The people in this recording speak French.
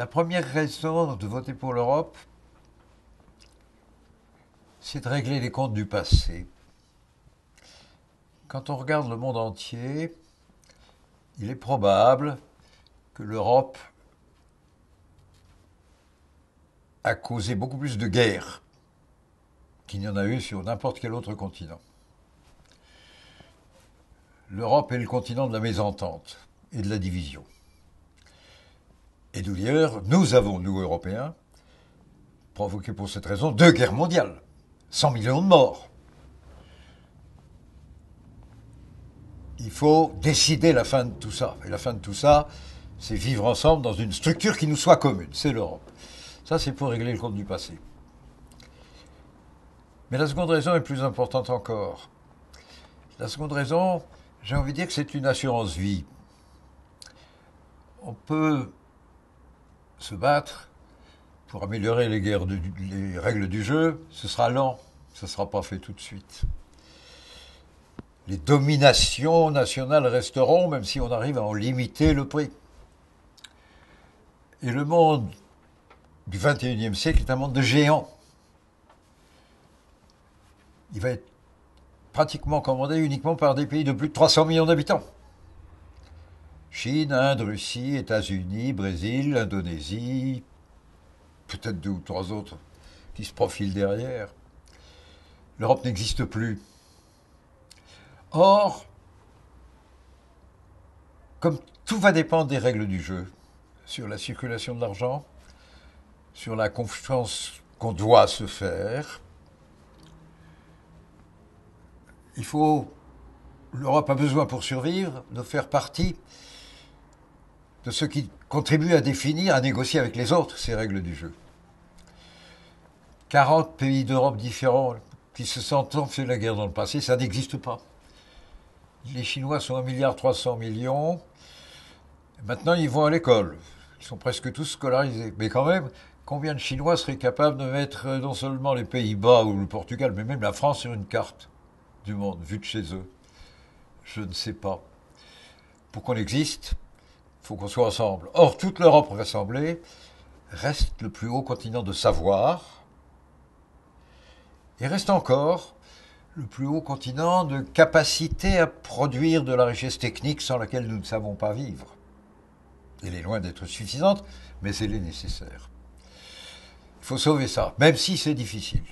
La première raison de voter pour l'Europe, c'est de régler les comptes du passé. Quand on regarde le monde entier, il est probable que l'Europe a causé beaucoup plus de guerres qu'il n'y en a eu sur n'importe quel autre continent. L'Europe est le continent de la mésentente et de la division. Et d'ailleurs, nous avons, nous Européens, provoqué pour cette raison 2 guerres mondiales, 100 millions de morts. Il faut décider la fin de tout ça. Et la fin de tout ça, c'est vivre ensemble dans une structure qui nous soit commune, c'est l'Europe. Ça, c'est pour régler le compte du passé. Mais la seconde raison est plus importante encore. La seconde raison, j'ai envie de dire que c'est une assurance vie. On peut se battre pour améliorer les règles du jeu, ce sera lent, ce ne sera pas fait tout de suite. Les dominations nationales resteront, même si on arrive à en limiter le prix. Et le monde du XXIe siècle est un monde de géants. Il va être pratiquement commandé uniquement par des pays de plus de 300 millions d'habitants. Chine, Inde, Russie, États-Unis, Brésil, Indonésie, peut-être 2 ou 3 autres qui se profilent derrière. L'Europe n'existe plus. Or, comme tout va dépendre des règles du jeu, sur la circulation de l'argent, sur la confiance qu'on doit se faire, l'Europe a besoin pour survivre de faire partie de ceux qui contribuent à définir, à négocier avec les autres ces règles du jeu. 40 pays d'Europe différents qui se sont fait la guerre dans le passé, ça n'existe pas. Les Chinois sont 1,3 milliard. Maintenant, ils vont à l'école. Ils sont presque tous scolarisés. Mais quand même, combien de Chinois seraient capables de mettre non seulement les Pays-Bas ou le Portugal, mais même la France sur une carte du monde, vue de chez eux? Je ne sais pas. Pour qu'on existe, il faut qu'on soit ensemble. Or, toute l'Europe rassemblée reste le plus haut continent de savoir et reste encore le plus haut continent de capacité à produire de la richesse technique sans laquelle nous ne savons pas vivre. Elle est loin d'être suffisante, mais elle est nécessaire. Il faut sauver ça, même si c'est difficile.